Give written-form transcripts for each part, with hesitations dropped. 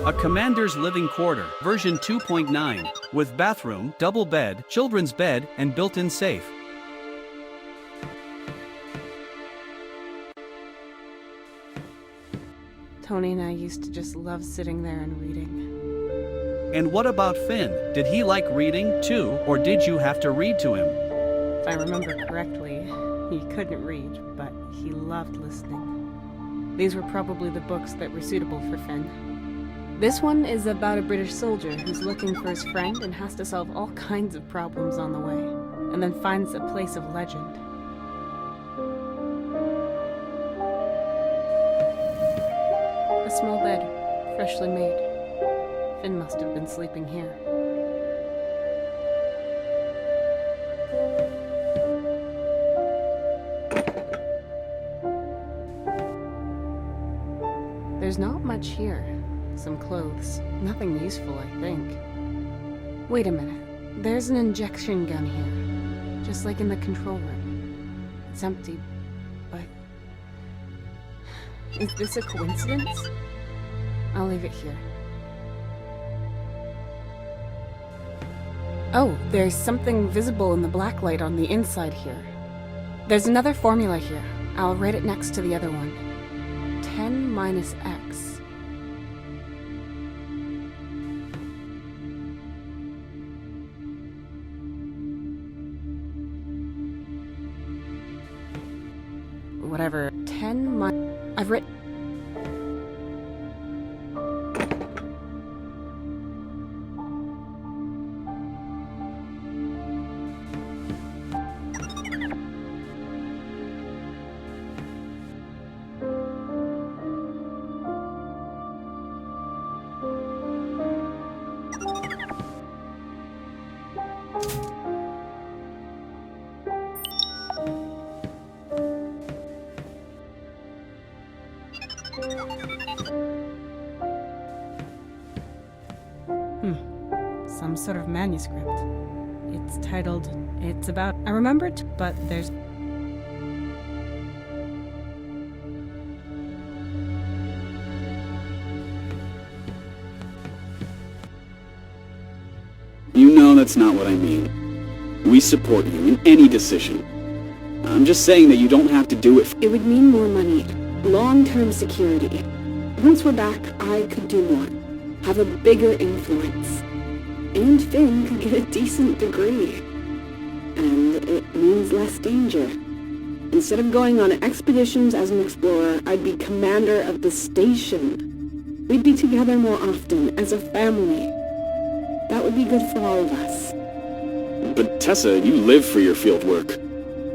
A commander's living quarter, version 2.9, with bathroom, double bed, children's bed, and built-in safe. Tony and I used to just love sitting there and reading. And what about Finn? Did he like reading too, or did you have to read to him? If I remember correctly, he couldn't read, but he loved listening. These were probably the books that were suitable for Finn. This one is about a British soldier who's looking for his friend and has to solve all kinds of problems on the way, and then finds a place of legend. A small bed, freshly made. Finn must have been sleeping here. There's not much here. Some clothes. Nothing useful, I think. Wait a minute. There's an injection gun here. Just like in the control room. It's empty, but... Is this a coincidence? I'll leave it here. Oh, there's something visible in the black light on the inside here. There's another formula here. I'll write it next to the other one. 10 minus x. Whatever. 10 minus... I've written... Some sort of manuscript. It's titled, it's about, I remember it, but there's... You know that's not what I mean. We support you in any decision. I'm just saying that you don't have to do it. It would mean more money, long-term security. Once we're back, I could do more, have a bigger influence. And Finn could get a decent degree. And it means less danger. Instead of going on expeditions as an explorer, I'd be commander of the station. We'd be together more often, as a family. That would be good for all of us. But Tessa, you live for your field work.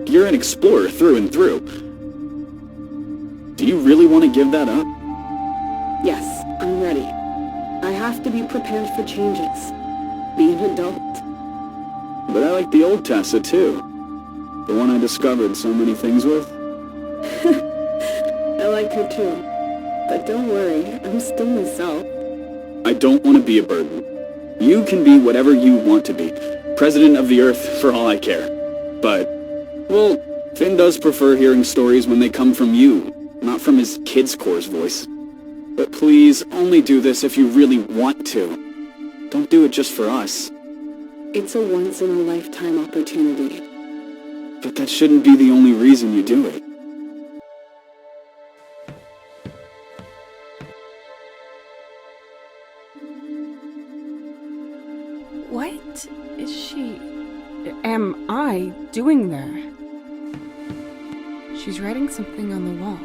You're an explorer through and through. Do you really want to give that up? Yes, I'm ready. I have to be prepared for changes. Be an adult. But I like the old Tessa, too. The one I discovered so many things with. I like her, too. But don't worry, I'm still myself. I don't want to be a burden. You can be whatever you want to be. President of the Earth, for all I care. But, well, Finn does prefer hearing stories when they come from you, not from his Kids Corps' voice. But please, only do this if you really want to. Don't do it just for us. It's a once-in-a-lifetime opportunity. But that shouldn't be the only reason you do it. What is she... am I doing there? She's writing something on the wall.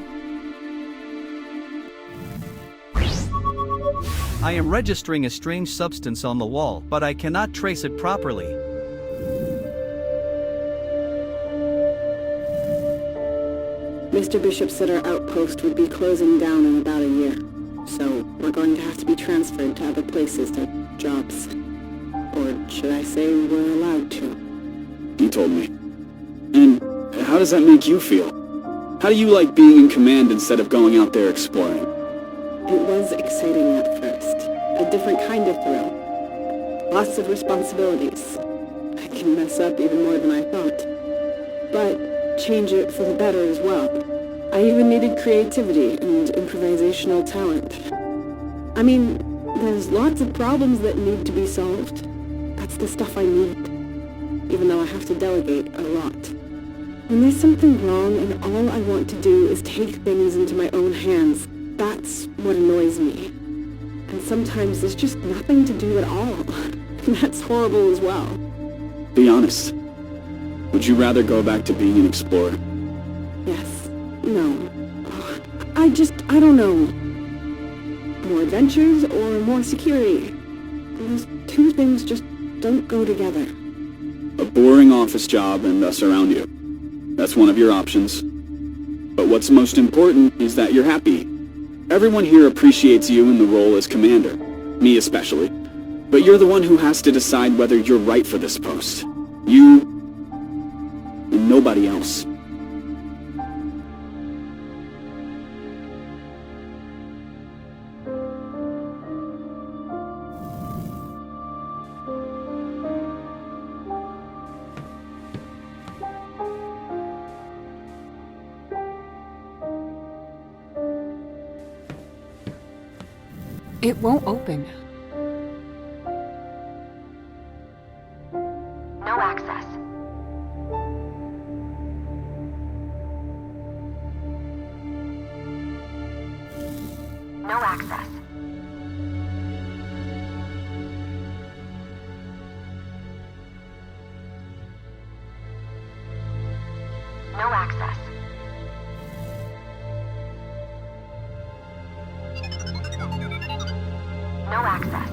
I am registering a strange substance on the wall, but I cannot trace it properly. Mr. Bishop said our outpost would be closing down in about a year. So, we're going to have to be transferred to other places to jobs. Or should I say we're allowed to? You told me. And how does that make you feel? How do you like being in command instead of going out there exploring? It was exciting at first. A different kind of thrill. Lots of responsibilities. I can mess up even more than I thought. But change it for the better as well. I even needed creativity and improvisational talent. I mean, There's lots of problems that need to be solved. That's the stuff I need. Even though I have to delegate a lot. When there's something wrong and all I want to do is take things into my own hands, that's what annoys me. And sometimes there's just nothing to do at all. That's horrible as well. Be honest. Would you rather go back to being an explorer? Yes. No. I don't know. More adventures or more security? Those two things just don't go together. A boring office job and us around you. That's one of your options. But what's most important is that you're happy. Everyone here appreciates you in the role as commander. Me especially. But you're the one who has to decide whether you're right for this post. You and nobody else. It won't open. No access. No access. No access. No access.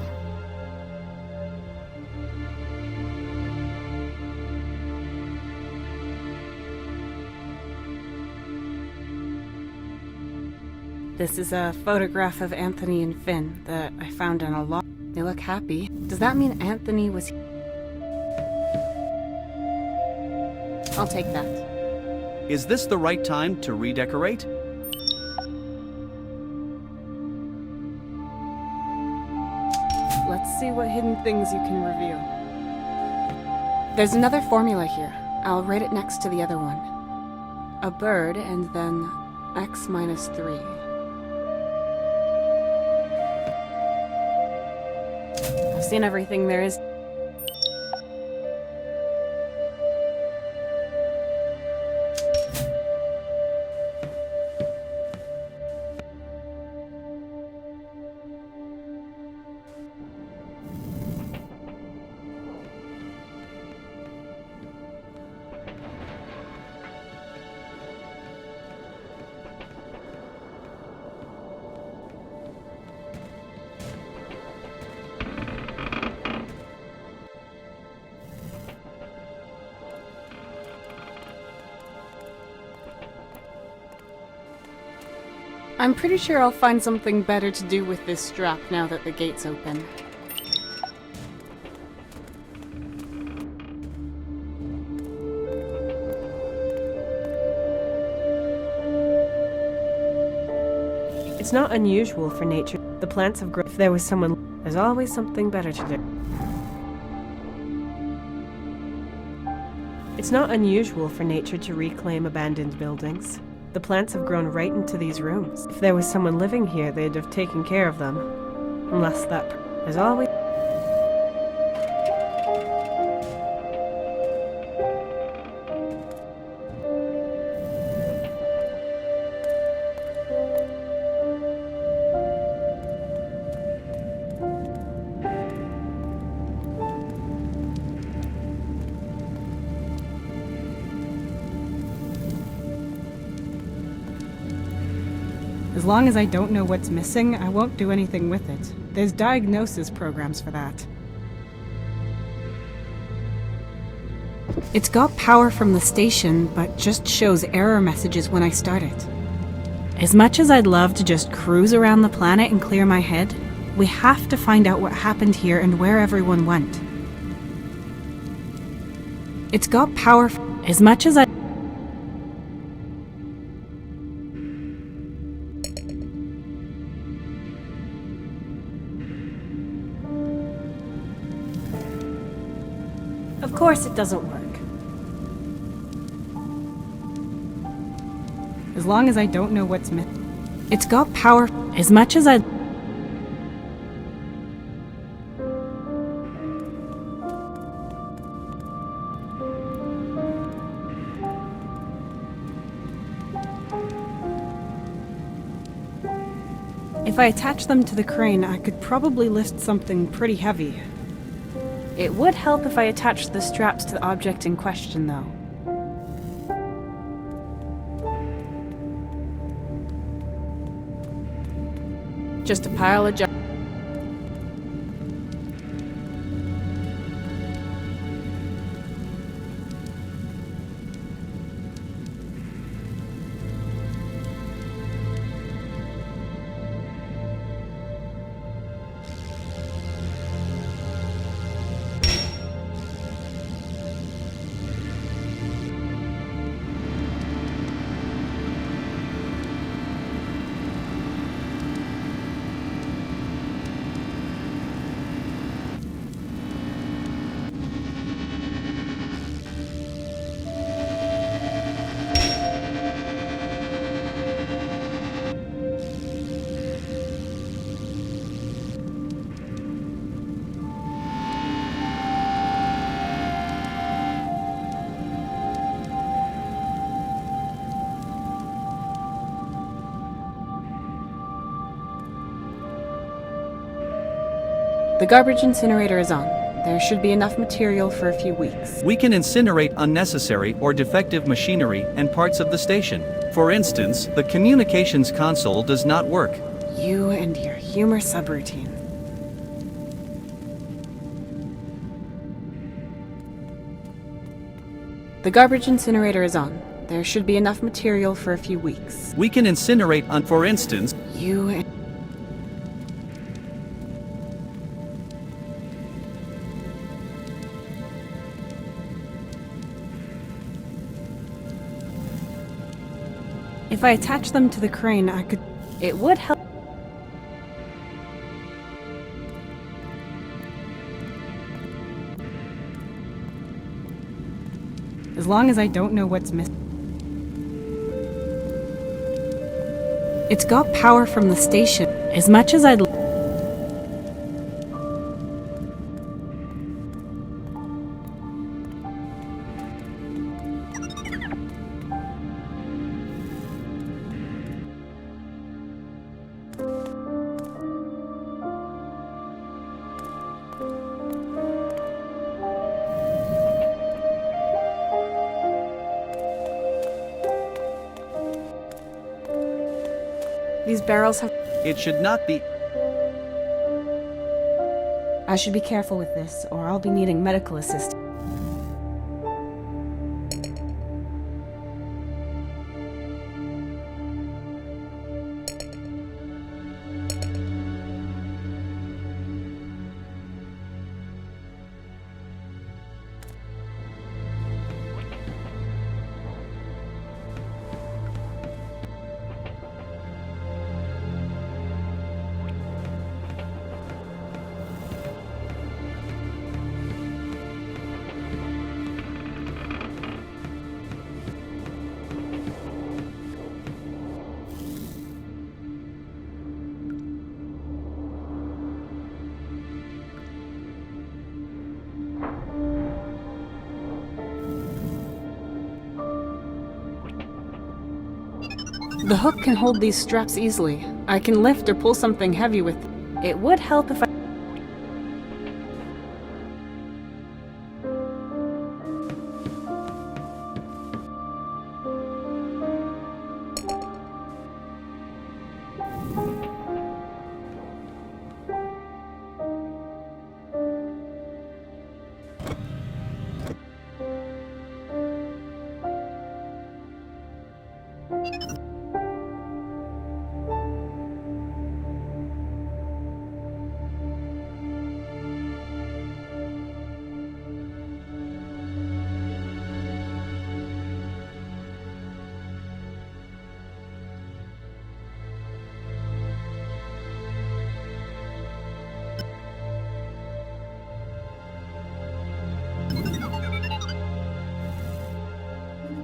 This is a photograph of Anthony and Finn that I found on a log. They look happy. Does that mean Anthony was... I'll take that. Is this the right time to redecorate? Let's see what hidden things you can reveal. There's another formula here. I'll write it next to the other one. A bird and then x minus 3. I've seen everything there is. I'm pretty sure I'll find something better to do with this strap now that the gate's open. It's not unusual for nature. The plants have grown. If there was someone, there's always something better to do. It's not unusual for nature to reclaim abandoned buildings. The plants have grown right into these rooms. If there was someone living here, they'd have taken care of them. Unless that... There's always... As long as I don't know what's missing, I won't do anything with it. There's diagnosis programs for that. It's got power from the station, but just shows error messages when I start it. As much as I'd love to just cruise around the planet and clear my head, we have to find out what happened here and where everyone went. It's got power as much as I... Of course it doesn't work. As long as I don't know what's missing. It's got power as much as I... If I attach them to the crane, I could probably lift something pretty heavy. It would help if I attached the straps to the object in question, though. Just a pile of junk. The garbage incinerator is on. There should be enough material for a few weeks. We can incinerate unnecessary or defective machinery and parts of the station. For instance, the communications console does not work. You and your humor subroutine. The garbage incinerator is on. There should be enough material for a few weeks. We can incinerate for instance, You and... If I attach them to the crane, I could... It would help... As long as I don't know what's missing. It's got power from the station. As much as I'd... These barrels have... it should not be. I should be careful with this, or I'll be needing medical assistance. The hook can hold these straps easily. I can lift or pull something heavy with it. It would help if I...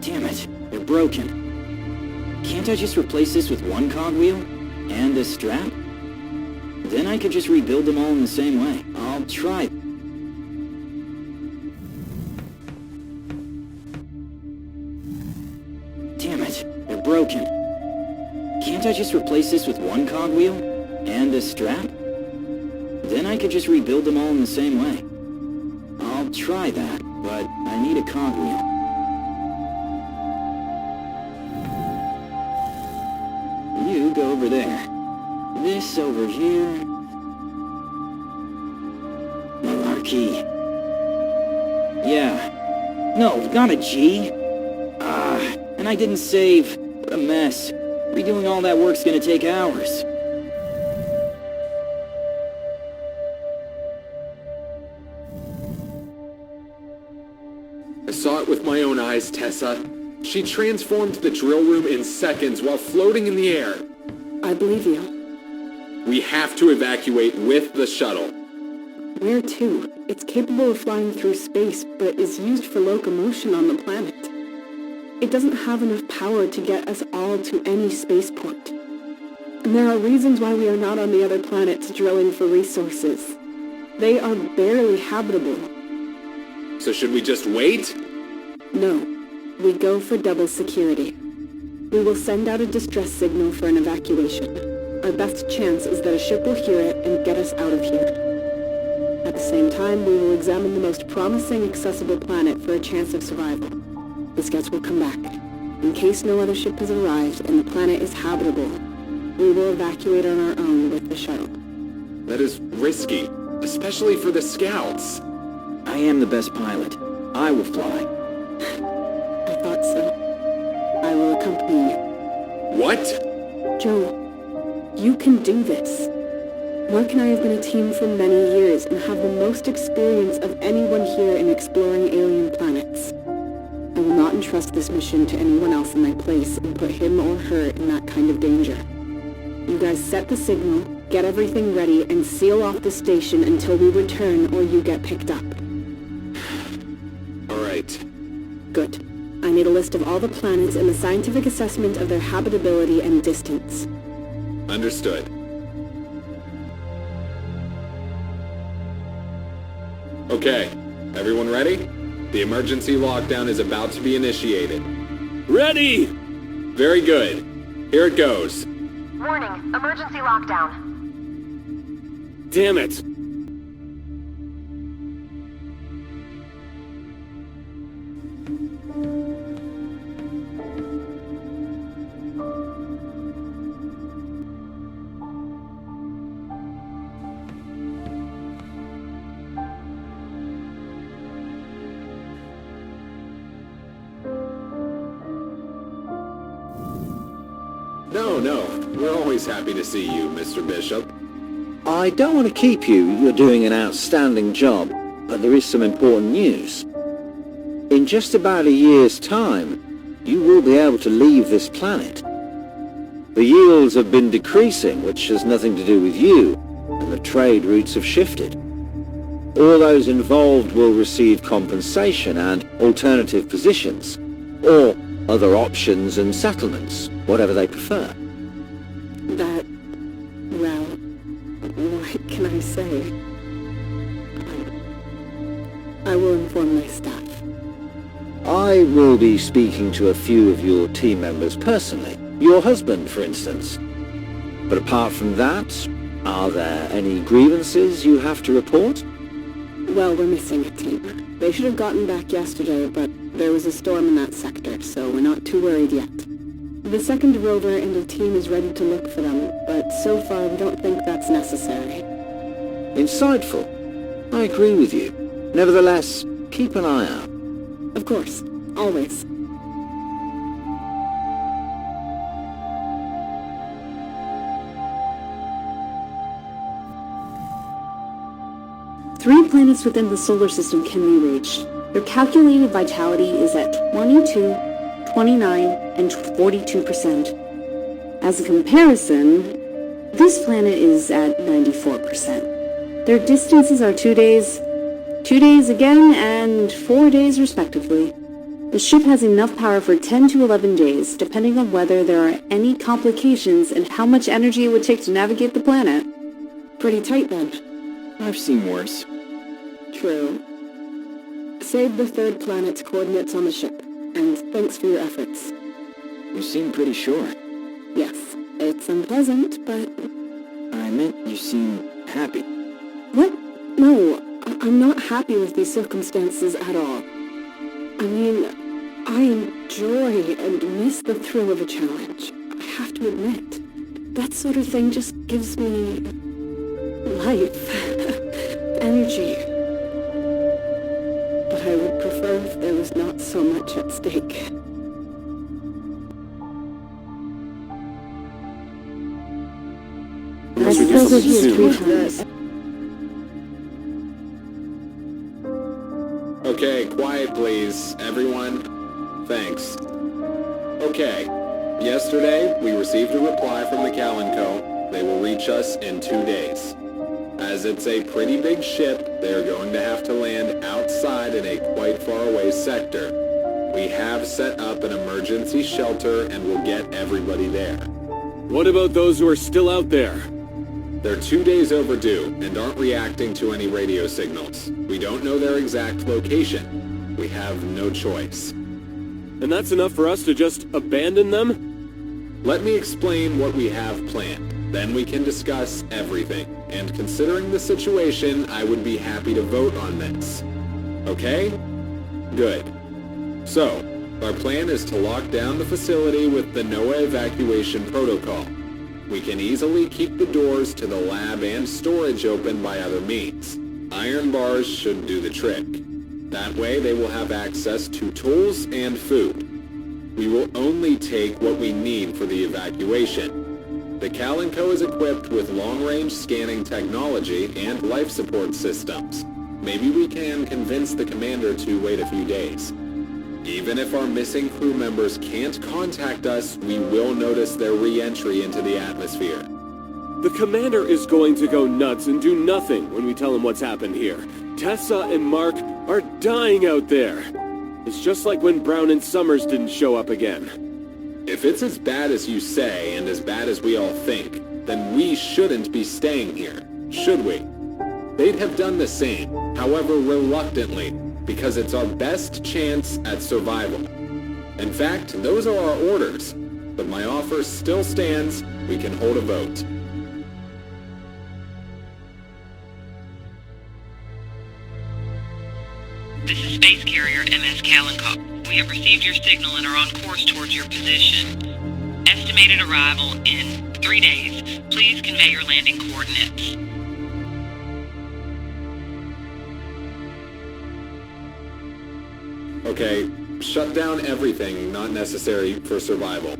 Damn it, they're broken. Can't I just replace this with one cogwheel? And a strap? Then I could just rebuild them all in the same way. I'll try. Damn it, they're broken. Can't I just replace this with one cogwheel? and a strap? Then I could just rebuild them all in the same way. I'll try that, but I need a cogwheel. You go over there. This over here. Malarkey. Yeah. No, not a G. And I didn't save. What a mess. Redoing all that work's gonna take hours. I saw it with my own eyes, Tessa. She transformed the drill room in seconds while floating in the air. I believe you. We have to evacuate with the shuttle. Where to? It's capable of flying through space, but is used for locomotion on the planet. It doesn't have enough power to get us all to any spaceport. And there are reasons why we are not on the other planets drilling for resources. They are barely habitable. So should we just wait? No. We go for double security. We will send out a distress signal for an evacuation. Our best chance is that a ship will hear it and get us out of here. At the same time, we will examine the most promising accessible planet for a chance of survival. The scouts will come back. In case no other ship has arrived and the planet is habitable, we will evacuate on our own with the shuttle. That is risky, especially for the scouts. I am the best pilot. I will fly. I thought so. I will accompany you. What? Joe, you can do this. Mark and I have been a team for many years and have the most experience of anyone here in exploring alien planets. I will not entrust this mission to anyone else in my place and put him or her in that kind of danger. You guys set the signal, get everything ready, and seal off the station until we return or you get picked up. All right. Good. I need a list of all the planets and the scientific assessment of their habitability and distance. Understood. Okay, everyone ready? The emergency lockdown is about to be initiated. Ready! Very good. Here it goes. Warning, emergency lockdown. Damn it! No, we're always happy to see you, Mr. Bishop. I don't want to keep you. You're doing an outstanding job, but there is some important news. In just about a year's time, you will be able to leave this planet. The yields have been decreasing, which has nothing to do with you, and the trade routes have shifted. All those involved will receive compensation and alternative positions, or other options and settlements, whatever they prefer. That... well... what can I say? I will inform my staff. I will be speaking to a few of your team members personally. Your husband, for instance. But apart from that, are there any grievances you have to report? Well, we're missing a team. They should have gotten back yesterday, but there was a storm in that sector, so we're not too worried yet. The second rover and a team is ready to look for them, but so far we don't think that's necessary. Insightful. I agree with you. Nevertheless, keep an eye out. Of course. Always. Three planets within the solar system can be reached. Their calculated vitality is at 22, 29, and 42%. As a comparison, this planet is at 94%. Their distances are 2 days, 2 days again, and 4 days respectively. The ship has enough power for 10 to 11 days, depending on whether there are any complications and how much energy it would take to navigate the planet. Pretty tight then. I've seen worse. True. Save the third planet's coordinates on the ship, and thanks for your efforts. You seem pretty sure. Yes, it's unpleasant, but... I'm meant you seem happy. What? No, I'm not happy with these circumstances at all. I mean, I enjoy and miss the thrill of a challenge. I have to admit. That sort of thing just gives me life, energy. But I would prefer if there was not so much at stake. I suppose it is 3 times. Okay, quiet please, everyone. Thanks. Okay, yesterday we received a reply from the Kalenko. They will reach us in 2 days. As it's a pretty big ship, they are going to have to land outside in a quite far away sector. We have set up an emergency shelter and will get everybody there. What about those who are still out there? They're 2 days overdue and aren't reacting to any radio signals. We don't know their exact location. We have no choice. And that's enough for us to just abandon them? Let me explain what we have planned. Then we can discuss everything. And considering the situation, I would be happy to vote on this. Okay? Good. So, our plan is to lock down the facility with the NOAA evacuation protocol. We can easily keep the doors to the lab and storage open by other means. Iron bars should do the trick. That way they will have access to tools and food. We will only take what we need for the evacuation. The Kalenko is equipped with long-range scanning technology and life support systems. Maybe we can convince the commander to wait a few days. Even if our missing crew members can't contact us, we will notice their re-entry into the atmosphere. The commander is going to go nuts and do nothing when we tell him what's happened here. Tessa and Mark are dying out there. It's just like when Brown and Summers didn't show up again. If it's as bad as you say and as bad as we all think, then we shouldn't be staying here, should we? They'd have done the same, however reluctantly, because it's our best chance at survival. In fact, those are our orders, but my offer still stands. We can hold a vote. This is Space Carrier MS Kalenko. We have received your signal and are on course towards your position. Estimated arrival in 3 days. Please convey your landing coordinates. Okay, shut down everything not necessary for survival.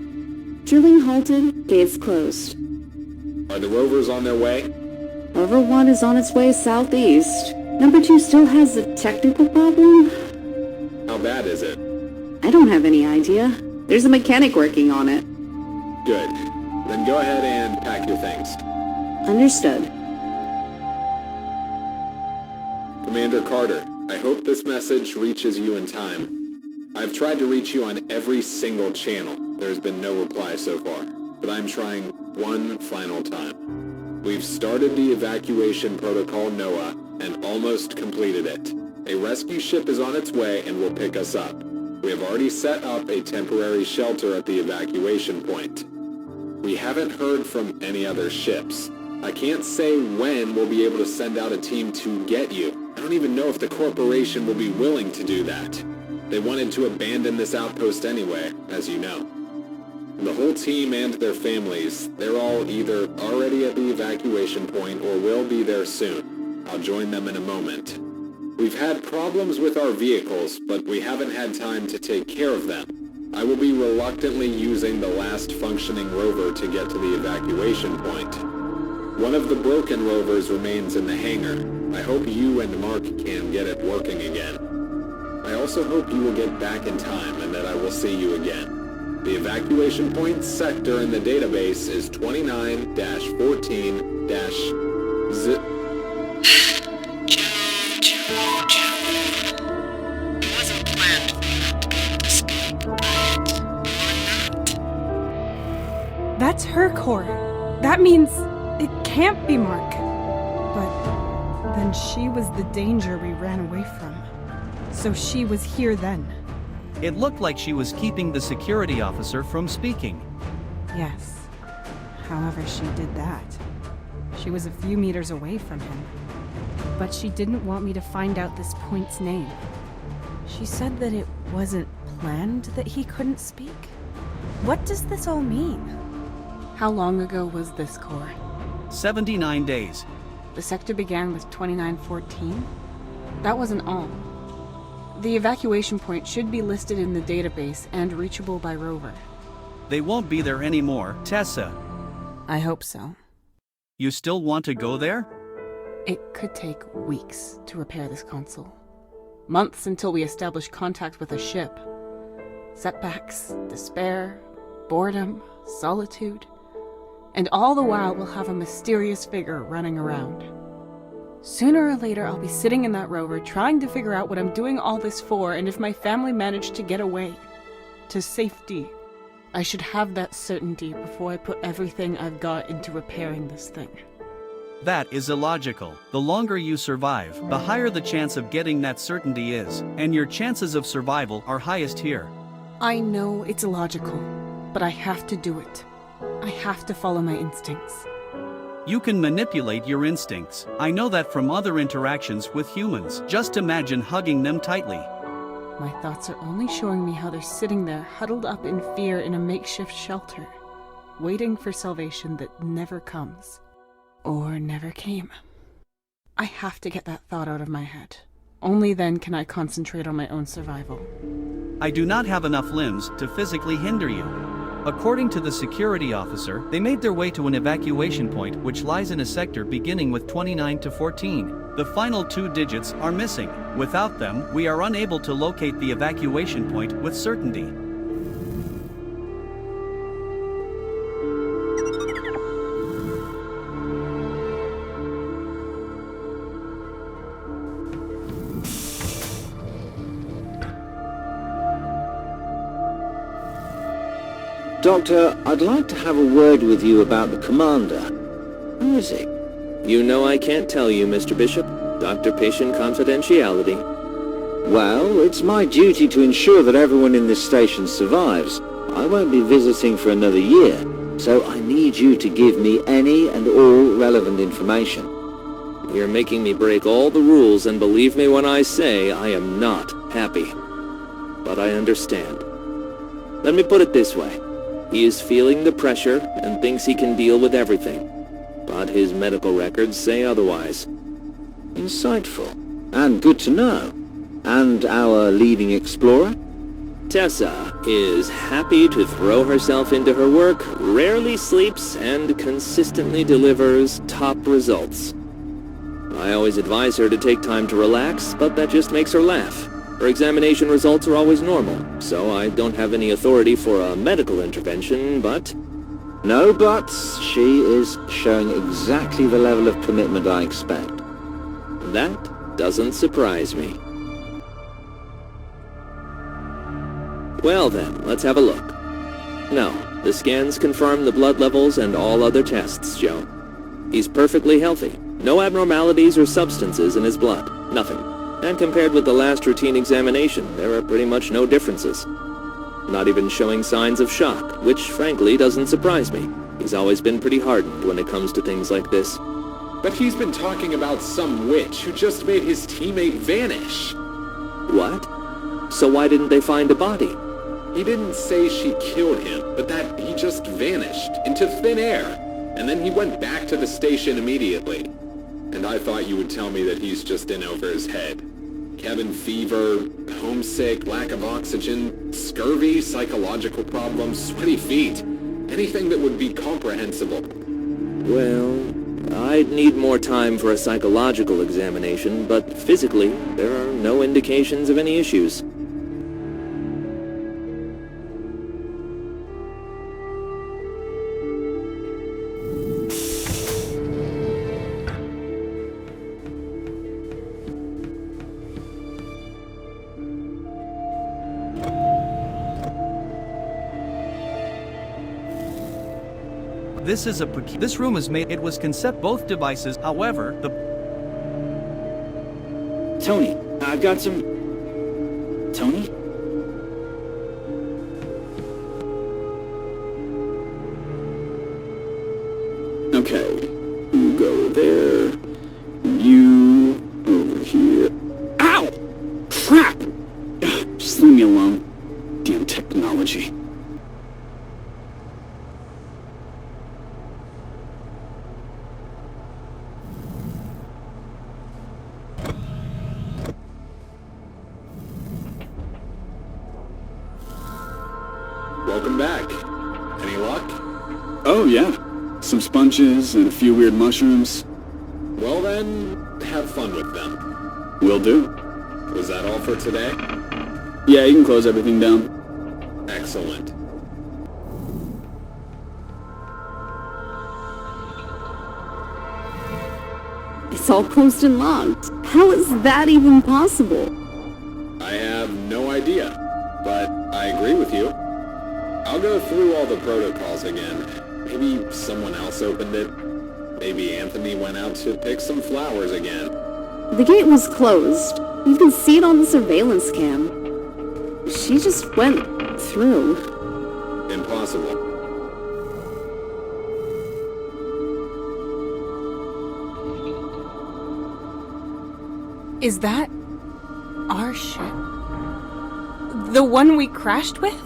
Drilling halted, gates closed. Are the rovers on their way? Rover 1 is on its way southeast. Number 2 still has a technical problem? How bad is it? I don't have any idea. There's a mechanic working on it. Good. Then go ahead and pack your things. Understood. Commander Carter, I hope this message reaches you in time. I've tried to reach you on every single channel. There's been no reply so far, but I'm trying one final time. We've started the evacuation protocol NOAA and almost completed it. A rescue ship is on its way and will pick us up. We have already set up a temporary shelter at the evacuation point. We haven't heard from any other ships. I can't say when we'll be able to send out a team to get you. I don't even know if the corporation will be willing to do that. They wanted to abandon this outpost anyway, as you know. The whole team and their families, they're all either already at the evacuation point or will be there soon. I'll join them in a moment. We've had problems with our vehicles, but we haven't had time to take care of them. I will be reluctantly using the last functioning rover to get to the evacuation point. One of the broken rovers remains in the hangar. I hope you and Mark can get it working again. I also hope you will get back in time and that I will see you again. The evacuation point sector in the database is 29-14-Z... That's her core. That means it can't be Mark. But then she was the danger we ran away from. So she was here then. It looked like she was keeping the security officer from speaking. Yes. However she did that. She was a few meters away from him. But she didn't want me to find out this point's name. She said that it wasn't planned that he couldn't speak. What does this all mean? How long ago was this core? 79 days. The sector began with 2914? That wasn't all. The evacuation point should be listed in the database and reachable by rover. They won't be there anymore, Tessa. I hope so. You still want to go there? It could take weeks to repair this console. Months until we establish contact with a ship. Setbacks, despair, boredom, solitude. And all the while we'll have a mysterious figure running around. Sooner or later I'll be sitting in that rover trying to figure out what I'm doing all this for and if my family managed to get away. To safety. I should have that certainty before I put everything I've got into repairing this thing. That is illogical. The longer you survive, the higher the chance of getting that certainty is, and your chances of survival are highest here. I know it's illogical, but I have to do it. I have to follow my instincts. You can manipulate your instincts. I know that from other interactions with humans. Just imagine hugging them tightly. My thoughts are only showing me how they're sitting there, huddled up in fear in a makeshift shelter, waiting for salvation that never comes. Or never came. I have to get that thought out of my head. Only then can I concentrate on my own survival. I do not have enough limbs to physically hinder you. According to the security officer, they made their way to an evacuation point which lies in a sector beginning with 29 to 14. The final 2 digits are missing. Without them, we are unable to locate the evacuation point with certainty. Doctor, I'd like to have a word with you about the commander. Who is he? You know I can't tell you, Mr. Bishop. Doctor-patient confidentiality. Well, it's my duty to ensure that everyone in this station survives. I won't be visiting for another year, so I need you to give me any and all relevant information. You're making me break all the rules, and believe me when I say I am not happy. But I understand. Let me put it this way. He is feeling the pressure and thinks he can deal with everything. But his medical records say otherwise. Insightful. And good to know. And our leading explorer? Tessa is happy to throw herself into her work, rarely sleeps, and consistently delivers top results. I always advise her to take time to relax, but that just makes her laugh. Her examination results are always normal, so I don't have any authority for a medical intervention, but... No buts. She is showing exactly the level of commitment I expect. That doesn't surprise me. Well then, let's have a look. No, the scans confirm the blood levels and all other tests show. He's perfectly healthy. No abnormalities or substances in his blood. Nothing. And compared with the last routine examination, there are pretty much no differences. Not even showing signs of shock, which frankly doesn't surprise me. He's always been pretty hardened when it comes to things like this. But he's been talking about some witch who just made his teammate vanish. What? So why didn't they find a body? He didn't say she killed him, but that he just vanished into thin air. And then he went back to the station immediately. And I thought you would tell me that he's just in over his head. Cabin fever, homesick, lack of oxygen, scurvy, psychological problems, sweaty feet. Anything that would be comprehensible. Well, I'd need more time for a psychological examination, but physically, there are no indications of any issues. This room is made. It was concept both devices. However, the Tony, I've got some... Tony? Okay, you go me alone. Damn technology. Welcome back. Any luck? Oh, yeah. Some sponges and a few weird mushrooms. Well then, have fun with them. Will do. Was that all for today? Yeah, you can close everything down. Excellent. It's all closed and locked. How is that even possible? I have no idea, but I agree with you. I'll go through all the protocols again. Maybe someone else opened it. Maybe Anthony went out to pick some flowers again. The gate was closed. You can see it on the surveillance cam. She just went through. Impossible. Is that our ship? The one we crashed with?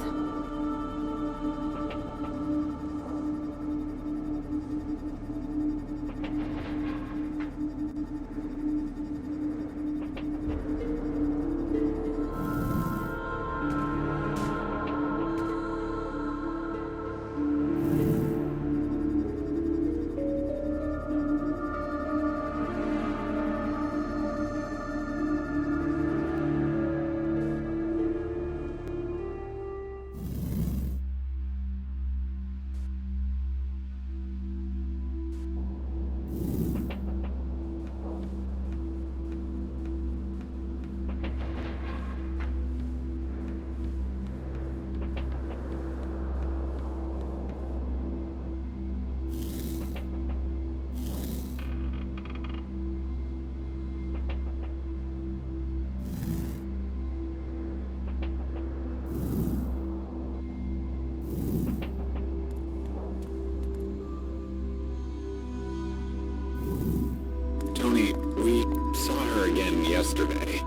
Tony, we saw her again yesterday.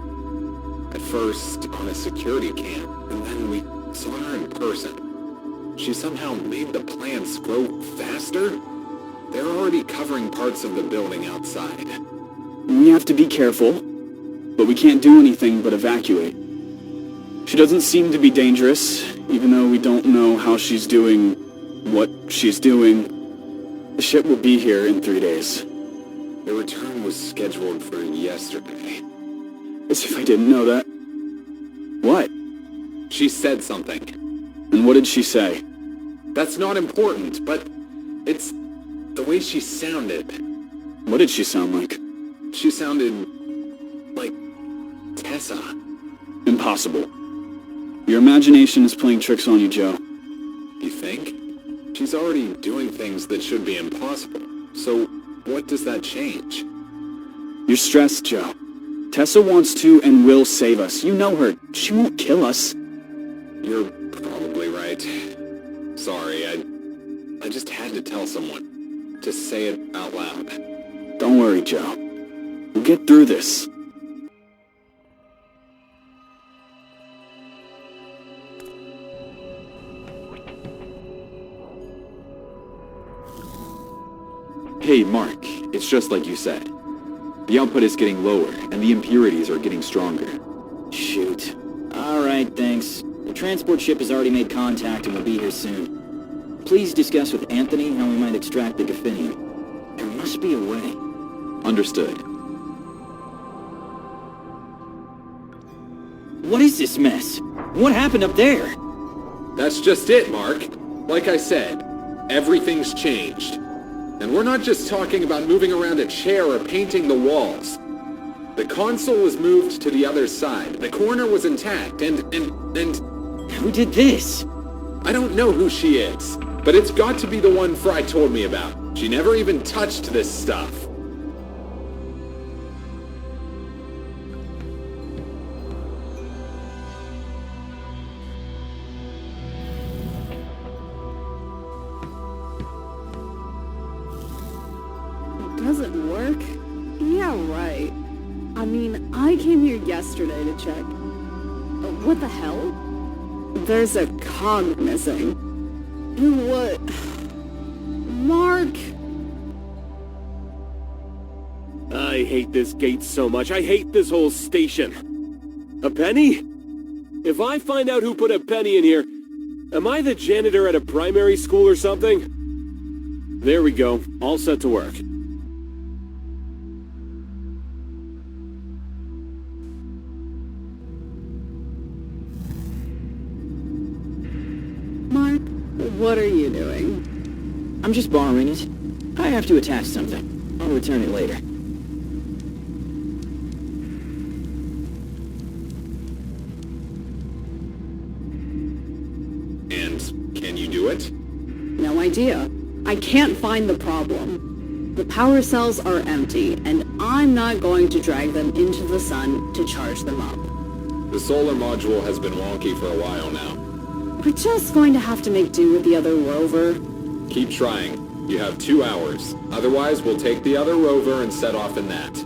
At first on a security cam, and then we saw her in person. She somehow made the plants grow faster? They're already covering parts of the building outside. We have to be careful, but we can't do anything but evacuate. She doesn't seem to be dangerous, even though we don't know how she's doing what she's doing. The ship will be here in 3 days. The return was scheduled for yesterday. As if I didn't know that. What? She said something. And what did she say? That's not important, but it's the way she sounded. What did she sound like? She sounded like Tessa. Impossible. Your imagination is playing tricks on you, Joe. You think? She's already doing things that should be impossible. So what does that change? You're stressed, Joe. Tessa wants to and will save us. You know her. She won't kill us. You're probably right. Sorry, I just had to tell someone. To say it out loud. Don't worry, Joe. We'll get through this. Hey, Mark, it's just like you said. The output is getting lower, and the impurities are getting stronger. Shoot. Alright, thanks. The transport ship has already made contact and will be here soon. Please discuss with Anthony how we might extract the Gaffinium. There must be a way. Understood. What is this mess? What happened up there? That's just it, Mark. Like I said, everything's changed. And we're not just talking about moving around a chair or painting the walls. The console was moved to the other side. The corner was intact, and... Who did this? I don't know who she is, but it's got to be the one Fry told me about. She never even touched this stuff. Does it work? Yeah, right. I mean, I came here yesterday to check. What the hell? There's a cog missing. What? Mark! I hate this gate so much. I hate this whole station. A penny? If I find out who put a penny in here, am I the janitor at a primary school or something? There we go. All set to work. Mark, what are you doing? I'm just borrowing it. I have to attach something. I'll return it later. And can you do it? No idea. I can't find the problem. The power cells are empty, and I'm not going to drag them into the sun to charge them up. The solar module has been wonky for a while now. We're just going to have to make do with the other rover. Keep trying. You have 2 hours. Otherwise, we'll take the other rover and set off in that.